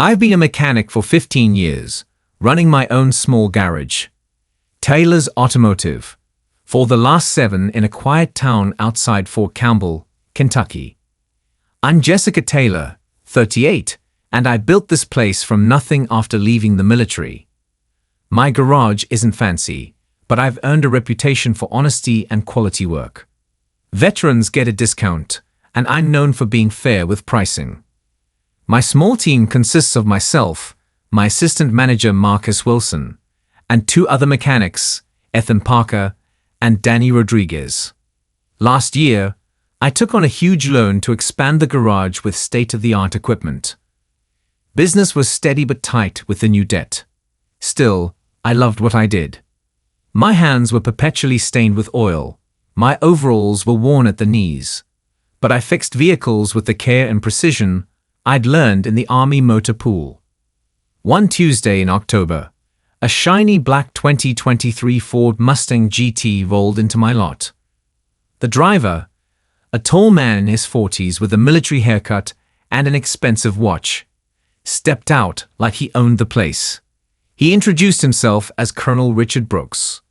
I've been a mechanic for 15 years, running my own small garage, Taylor's Automotive, for the last 7 in a quiet town outside Fort Campbell, Kentucky. I'm Jessica Taylor, 38, and I built this place from nothing after leaving the military. My garage isn't fancy, but I've earned a reputation for honesty and quality work. Veterans get a discount, and I'm known for being fair with pricing. My small team consists of myself, my assistant manager Marcus Wilson, and 2 other mechanics, Ethan Parker and Danny Rodriguez. Last year, I took on a huge loan to expand the garage with state-of-the-art equipment. Business was steady but tight with the new debt. Still, I loved what I did. My hands were perpetually stained with oil. My overalls were worn at the knees. But I fixed vehicles with the care and precision I'd learned in the Army motor pool. One Tuesday in October, a shiny black 2023 Ford Mustang GT rolled into my lot. The driver, a tall man in his 40s with a military haircut and an expensive watch, stepped out like he owned the place. He introduced himself as Colonel Richard Brooks.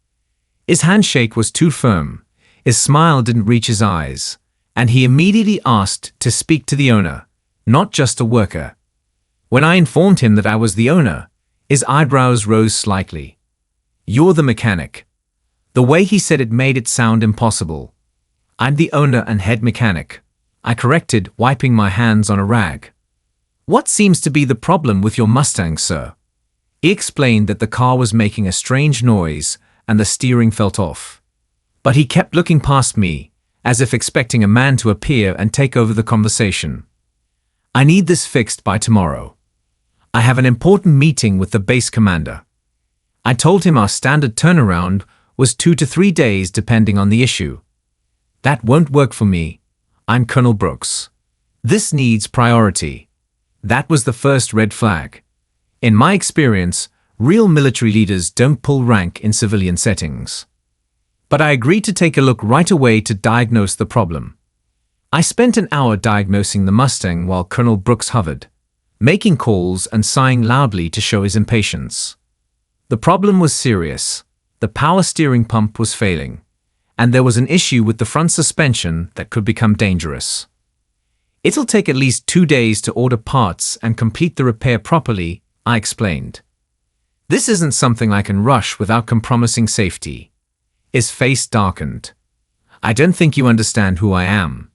His handshake was too firm, his smile didn't reach his eyes, and he immediately asked to speak to the owner, not just a worker. When I informed him that I was the owner, his eyebrows rose slightly. "You're the mechanic." The way he said it made it sound impossible. "I'm the owner and head mechanic," I corrected, wiping my hands on a rag. "What seems to be the problem with your Mustang, sir?" He explained that the car was making a strange noise and the steering felt off. But he kept looking past me, as if expecting a man to appear and take over the conversation. "I need this fixed by tomorrow. I have an important meeting with the base commander." I told him our standard turnaround was 2 to 3 days depending on the issue. "That won't work for me. I'm Colonel Brooks. This needs priority." That was the first red flag. In my experience, real military leaders don't pull rank in civilian settings. But I agreed to take a look right away to diagnose the problem. I spent an hour diagnosing the Mustang while Colonel Brooks hovered, making calls and sighing loudly to show his impatience. The problem was serious. The power steering pump was failing, and there was an issue with the front suspension that could become dangerous. "It'll take at least 2 days to order parts and complete the repair properly," I explained. "This isn't something I can rush without compromising safety." His face darkened. "I don't think you understand who I am.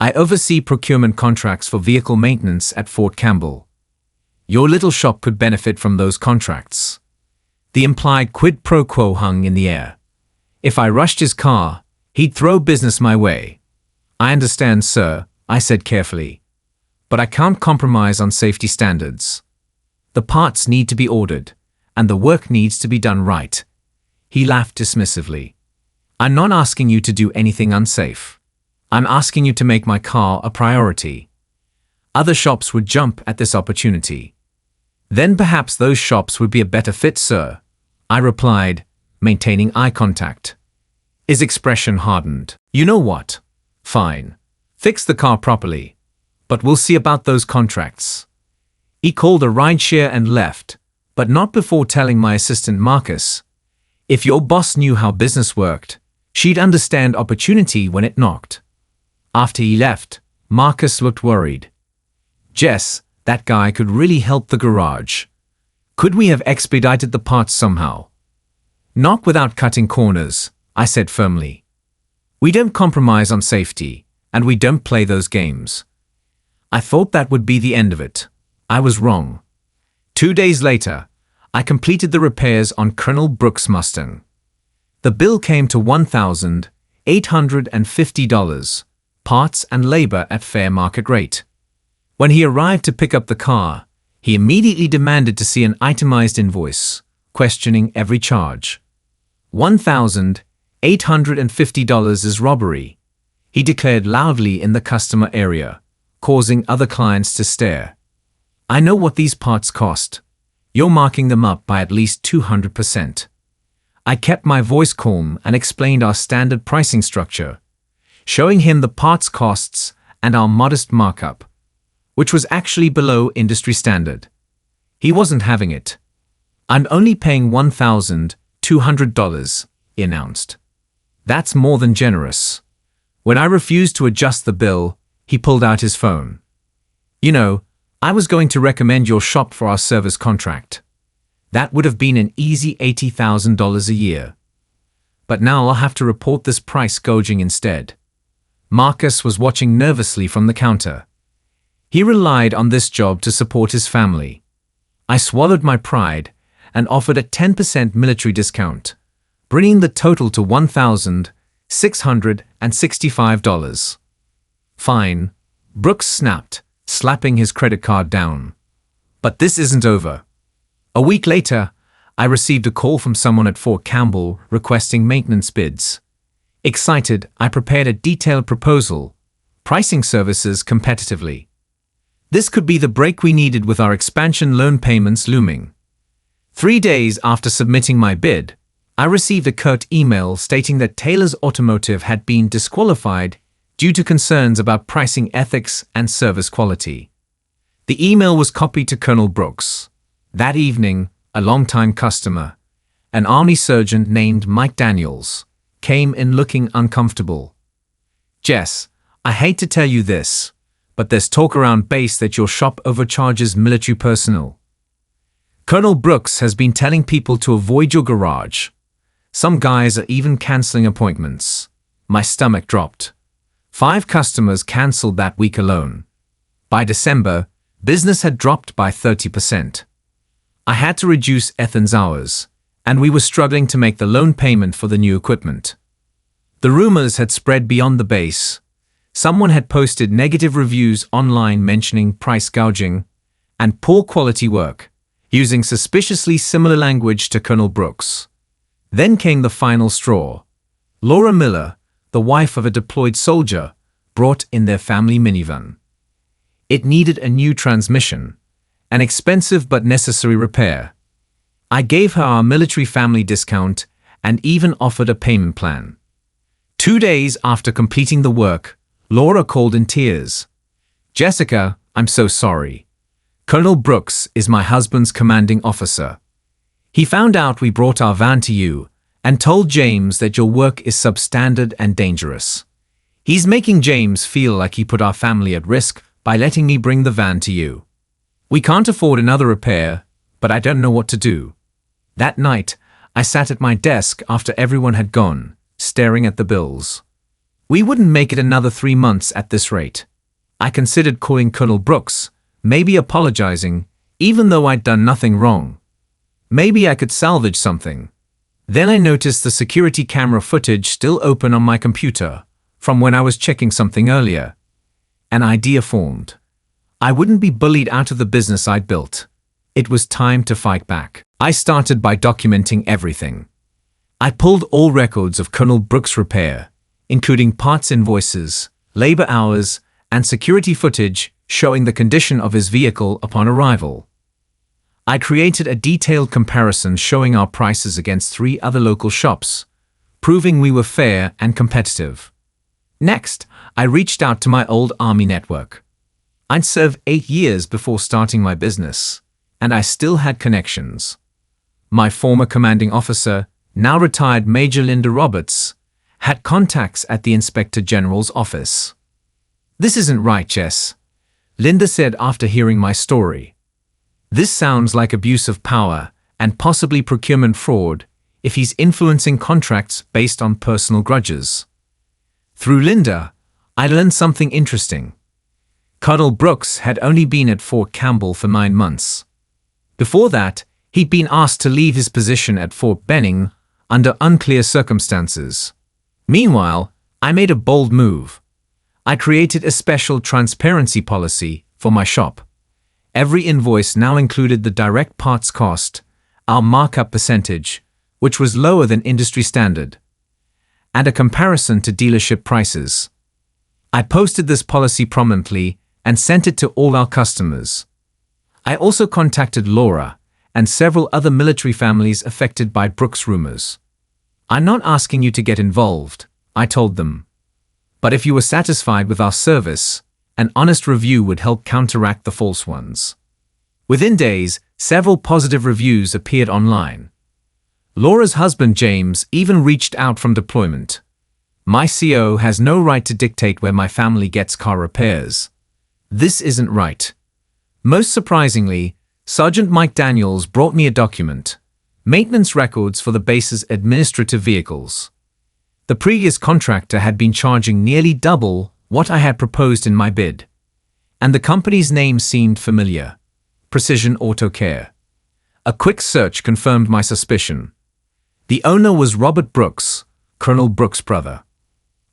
I oversee procurement contracts for vehicle maintenance at Fort Campbell. Your little shop could benefit from those contracts." The implied quid pro quo hung in the air. If I rushed his car, he'd throw business my way. "I understand, sir," I said carefully. "But I can't compromise on safety standards. The parts need to be ordered, and the work needs to be done right." He laughed dismissively. "I'm not asking you to do anything unsafe. I'm asking you to make my car a priority. Other shops would jump at this opportunity." "Then perhaps those shops would be a better fit, sir," I replied, maintaining eye contact. His expression hardened. "You know what? Fine. Fix the car properly. But we'll see about those contracts." He called a rideshare and left, but not before telling my assistant Marcus, "If your boss knew how business worked, she'd understand opportunity when it knocked." After he left, Marcus looked worried. "Jess, that guy could really help the garage. Could we have expedited the parts somehow?" "Not without cutting corners," I said firmly. "We don't compromise on safety, and we don't play those games." I thought that would be the end of it. I was wrong. 2 days later, I completed the repairs on Colonel Brooks' Mustang. The bill came to $1,850, parts and labor at fair market rate. When he arrived to pick up the car, he immediately demanded to see an itemized invoice, questioning every charge. $1,850 is robbery, he declared loudly in the customer area, causing other clients to stare. "I know what these parts cost. You're marking them up by at least 200%. I kept my voice calm and explained our standard pricing structure, showing him the parts costs and our modest markup. which was actually below industry standard. He wasn't having it. "I'm only paying $1,200, he announced. "That's more than generous." When I refused to adjust the bill, he pulled out his phone. "You know, I was going to recommend your shop for our service contract. That would have been an easy $80,000 a year. But now I'll have to report this price gouging instead." Marcus was watching nervously from the counter. He relied on this job to support his family. I swallowed my pride and offered a 10% military discount, bringing the total to $1,665. "Fine," Brooks snapped, slapping his credit card down. "But this isn't over." A week later, I received a call from someone at Fort Campbell requesting maintenance bids. Excited, I prepared a detailed proposal, pricing services competitively. This could be the break we needed with our expansion loan payments looming. 3 days after submitting my bid, I received a curt email stating that Taylor's Automotive had been disqualified due to concerns about pricing ethics and service quality. The email was copied to Colonel Brooks. That evening, a longtime customer, an Army surgeon named Mike Daniels, came in looking uncomfortable. "Jess, I hate to tell you this, but there's talk around base that your shop overcharges military personnel. Colonel Brooks has been telling people to avoid your garage. Some guys are even canceling appointments." My stomach dropped. 5 customers canceled that week alone. By December, business had dropped by 30%. I had to reduce Ethan's hours, and we were struggling to make the loan payment for the new equipment. The rumors had spread beyond the base. Someone had posted negative reviews online mentioning price gouging and poor quality work, using suspiciously similar language to Colonel Brooks. Then came the final straw. Laura Miller, the wife of a deployed soldier, brought in their family minivan. It needed a new transmission, an expensive but necessary repair. I gave her our military family discount and even offered a payment plan. 2 days after completing the work, Laura called in tears. "Jessica, I'm so sorry. Colonel Brooks is my husband's commanding officer. He found out we brought our van to you and told James that your work is substandard and dangerous. He's making James feel like he put our family at risk by letting me bring the van to you. We can't afford another repair, but I don't know what to do." That night, I sat at my desk after everyone had gone, staring at the bills. We wouldn't make it another 3 months at this rate. I considered calling Colonel Brooks, maybe apologizing, even though I'd done nothing wrong. Maybe I could salvage something. Then I noticed the security camera footage still open on my computer, from when I was checking something earlier. An idea formed. I wouldn't be bullied out of the business I'd built. It was time to fight back. I started by documenting everything. I pulled all records of Colonel Brooks' repair, including parts invoices, labor hours, and security footage showing the condition of his vehicle upon arrival. I created a detailed comparison showing our prices against 3 other local shops, proving we were fair and competitive. Next, I reached out to my old Army network. I'd served 8 years before starting my business, and I still had connections. My former commanding officer, now retired Major Linda Roberts, had contacts at the Inspector General's office. "This isn't right, Jess," Linda said after hearing my story. "This sounds like abuse of power and possibly procurement fraud if he's influencing contracts based on personal grudges." Through Linda, I learned something interesting. Colonel Brooks had only been at Fort Campbell for 9 months. Before that, he'd been asked to leave his position at Fort Benning under unclear circumstances. Meanwhile, I made a bold move. I created a special transparency policy for my shop. Every invoice now included the direct parts cost, our markup percentage, which was lower than industry standard, and a comparison to dealership prices. I posted this policy prominently and sent it to all our customers. I also contacted Laura and several other military families affected by Brooks rumors. "I'm not asking you to get involved," I told them. "But if you were satisfied with our service an honest review would help counteract the false ones. Within days, several positive reviews appeared online. Laura's husband James even reached out from deployment. My CO has no right to dictate where my family gets car repairs. This isn't right. Most surprisingly, Sergeant Mike Daniels brought me a document, maintenance records for the base's administrative vehicles. The previous contractor had been charging nearly double what I had proposed in my bid. And the company's name seemed familiar. Precision Auto Care. A quick search confirmed my suspicion. The owner was Robert Brooks, Colonel Brooks' brother.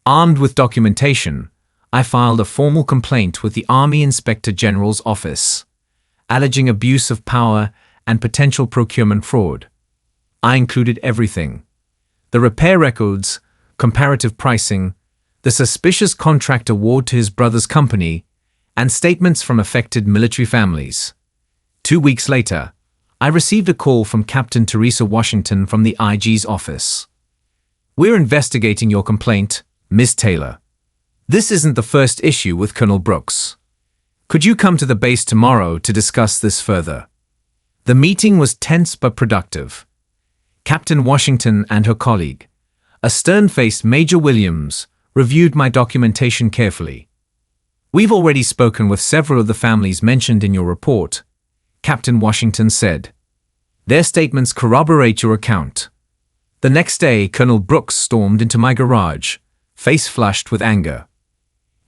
Armed with documentation, I filed a formal complaint with the Army Inspector General's office, alleging abuse of power and potential procurement fraud. I included everything: the repair records, comparative pricing, the suspicious contract award to his brother's company, and statements from affected military families. 2 weeks later, I received a call from Captain Teresa Washington from the IG's office. "We're investigating your complaint, Ms. Taylor. This isn't the first issue with Colonel Brooks. Could you come to the base tomorrow to discuss this further?" The meeting was tense but productive. Captain Washington and her colleague, a stern-faced Major Williams, reviewed my documentation carefully. "We've already spoken with several of the families mentioned in your report," Captain Washington said. "Their statements corroborate your account." The next day, Colonel Brooks stormed into my garage, face flushed with anger.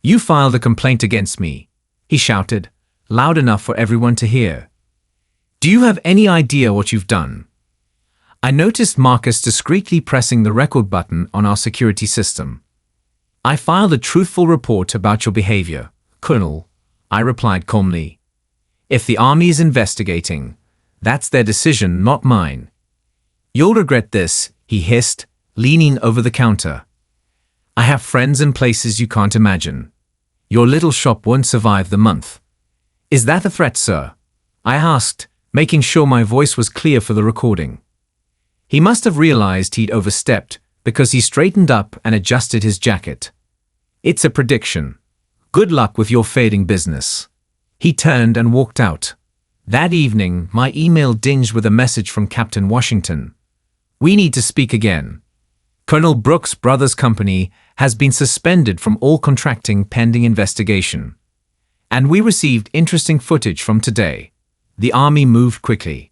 "You filed a complaint against me," he shouted, loud enough for everyone to hear. "Do you have any idea what you've done?" I noticed Marcus discreetly pressing the record button on our security system. "I filed a truthful report about your behavior, Colonel," I replied calmly. "If the Army is investigating, that's their decision, not mine." "You'll regret this," he hissed, leaning over the counter. "I have friends in places you can't imagine. Your little shop won't survive the month." "Is that a threat, sir?" I asked, making sure my voice was clear for the recording. He must have realized he'd overstepped, because he straightened up and adjusted his jacket. "It's a prediction. Good luck with your fading business." He turned and walked out. That evening, my email dinged with a message from Captain Washington. "We need to speak again. Colonel Brooks' brother's company has been suspended from all contracting pending investigation. And we received interesting footage from today." The Army moved quickly.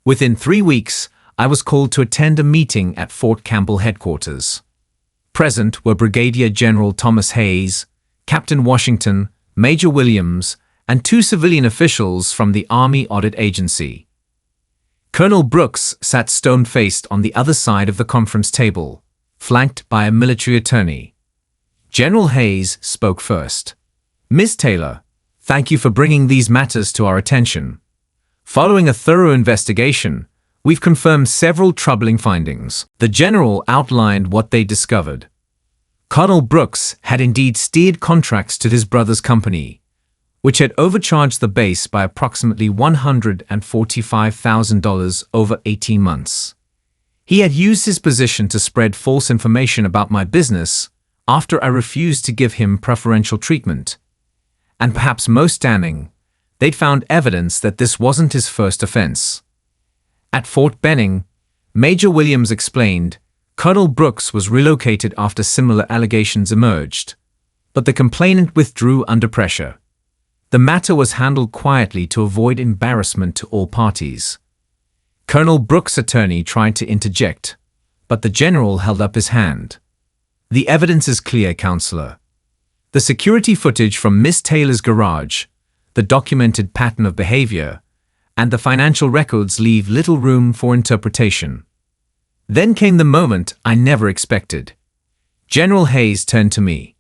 Within 3 weeks, I was called to attend a meeting at Fort Campbell headquarters. Present were Brigadier General Thomas Hayes, Captain Washington, Major Williams, and 2 civilian officials from the Army Audit Agency. Colonel Brooks sat stone-faced on the other side of the conference table, flanked by a military attorney. General Hayes spoke first. "Ms. Taylor, thank you for bringing these matters to our attention. Following a thorough investigation, we've confirmed several troubling findings." The general outlined what they discovered. Colonel Brooks had indeed steered contracts to his brother's company, which had overcharged the base by approximately $145,000 over 18 months. He had used his position to spread false information about my business after I refused to give him preferential treatment. And perhaps most damning, they'd found evidence that this wasn't his first offense. At Fort Benning, Major Williams explained, Colonel Brooks was relocated after similar allegations emerged, but the complainant withdrew under pressure. The matter was handled quietly to avoid embarrassment to all parties. Colonel Brooks' attorney tried to interject, but the general held up his hand. "The evidence is clear, Counselor. The security footage from Miss Taylor's garage, the documented pattern of behavior, and the financial records leave little room for interpretation." Then came the moment I never expected. General Hayes turned to me.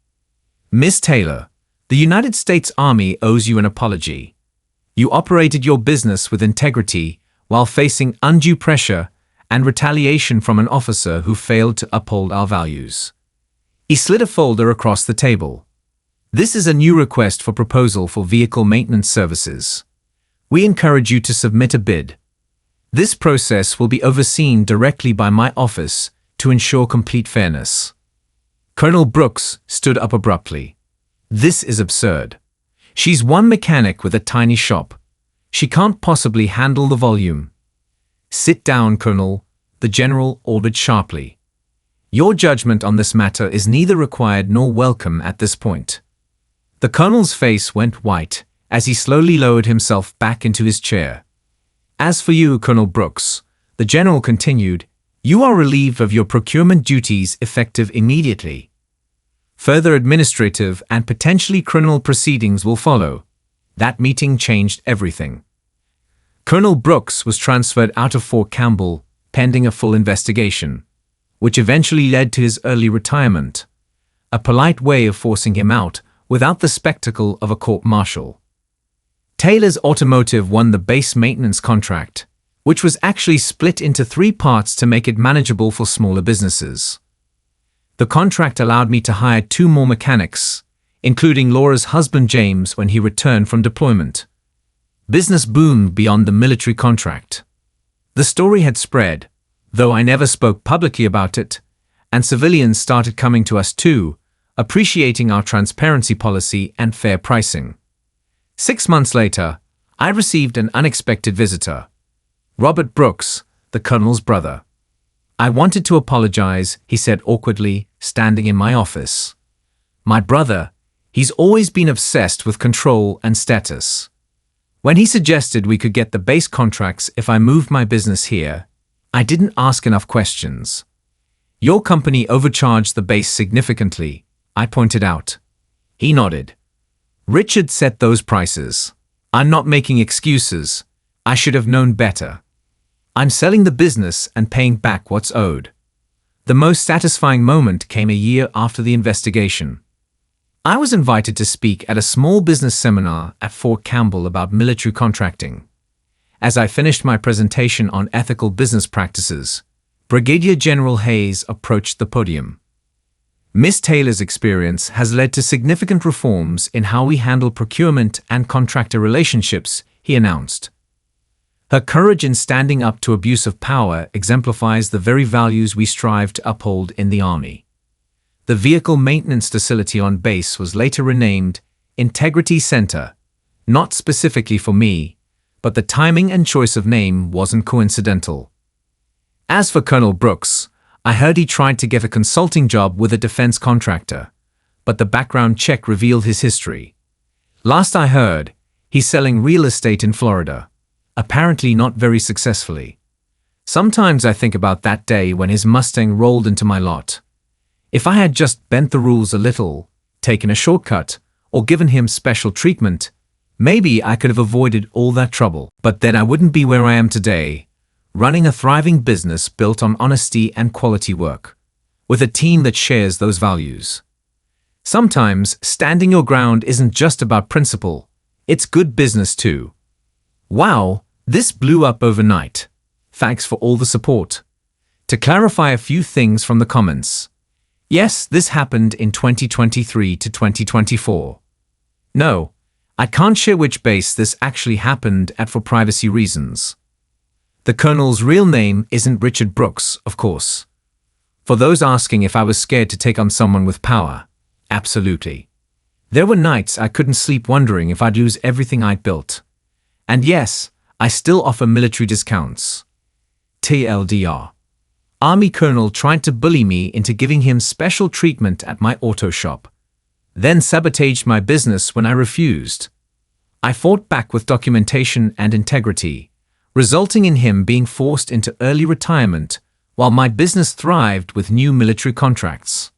"Miss Taylor, the United States Army owes you an apology. You operated your business with integrity while facing undue pressure and retaliation from an officer who failed to uphold our values." He slid a folder across the table. "This is a new request for proposal for vehicle maintenance services. We encourage you to submit a bid. This process will be overseen directly by my office to ensure complete fairness." Colonel Brooks stood up abruptly. "This is absurd. She's one mechanic with a tiny shop. She can't possibly handle the volume. Sit down, Colonel, the general ordered sharply. Your judgment on this matter is neither required nor welcome at this point. The colonel's face went white as he slowly lowered himself back into his chair. As for you, Colonel Brooks, the general continued, you are relieved of your procurement duties effective immediately. Further administrative and potentially criminal proceedings will follow. That meeting changed everything. Colonel Brooks was transferred out of Fort Campbell pending a full investigation, which eventually led to his early retirement, a polite way of forcing him out without the spectacle of a court-martial. Taylor's Automotive won the base maintenance contract, which was actually split into 3 parts to make it manageable for smaller businesses. The contract allowed me to hire 2 more mechanics, including Laura's husband James when he returned from deployment. Business boomed beyond the military contract. The story had spread, though I never spoke publicly about it, and civilians started coming to us too, appreciating our transparency policy and fair pricing. 6 months later, I received an unexpected visitor. Robert Brooks, the colonel's brother. I wanted to apologize, he said awkwardly, standing in my office. My brother, he's always been obsessed with control and status. When he suggested we could get the base contracts if I moved my business here, I didn't ask enough questions. Your company overcharged the base significantly, I pointed out. He nodded. Richard set those prices. I'm not making excuses. I should have known better. I'm selling the business and paying back what's owed. The most satisfying moment came a year after the investigation. I was invited to speak at a small business seminar at Fort Campbell about military contracting. As I finished my presentation on ethical business practices, Brigadier General Hayes approached the podium. Miss Taylor's experience has led to significant reforms in how we handle procurement and contractor relationships, he announced. Her courage in standing up to abuse of power exemplifies the very values we strive to uphold in the Army. The vehicle maintenance facility on base was later renamed Integrity Center, not specifically for me, but the timing and choice of name wasn't coincidental. As for Colonel Brooks, I heard he tried to get a consulting job with a defense contractor, but the background check revealed his history. Last I heard, he's selling real estate in Florida, apparently not very successfully. Sometimes I think about that day when his Mustang rolled into my lot. If I had just bent the rules a little, taken a shortcut, or given him special treatment, maybe I could have avoided all that trouble. But then I wouldn't be where I am today, running a thriving business built on honesty and quality work, with a team that shares those values. Sometimes standing your ground isn't just about principle, it's good business too. Wow, this blew up overnight. Thanks for all the support. To clarify a few things from the comments. Yes, this happened in 2023 to 2024. No, I can't share which base this actually happened at for privacy reasons. The colonel's real name isn't Richard Brooks, of course. For those asking if I was scared to take on someone with power, absolutely. There were nights I couldn't sleep wondering if I'd lose everything I'd built. And yes, I still offer military discounts. TLDR. Army colonel tried to bully me into giving him special treatment at my auto shop, then sabotaged my business when I refused. I fought back with documentation and integrity, resulting in him being forced into early retirement while my business thrived with new military contracts.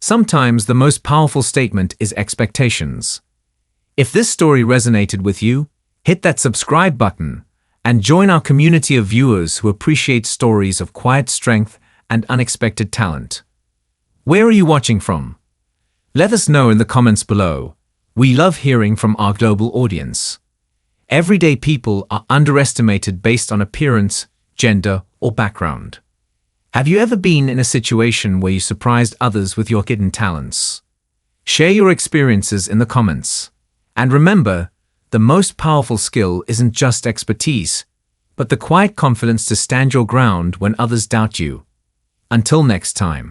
Sometimes the most powerful statement is expectations. If this story resonated with you, hit that subscribe button and join our community of viewers who appreciate stories of quiet strength and unexpected talent. Where are you watching from? Let us know in the comments below. We love hearing from our global audience. Everyday people are underestimated based on appearance, gender, or background. Have you ever been in a situation where you surprised others with your hidden talents? Share your experiences in the comments. And remember, the most powerful skill isn't just expertise, but the quiet confidence to stand your ground when others doubt you. Until next time.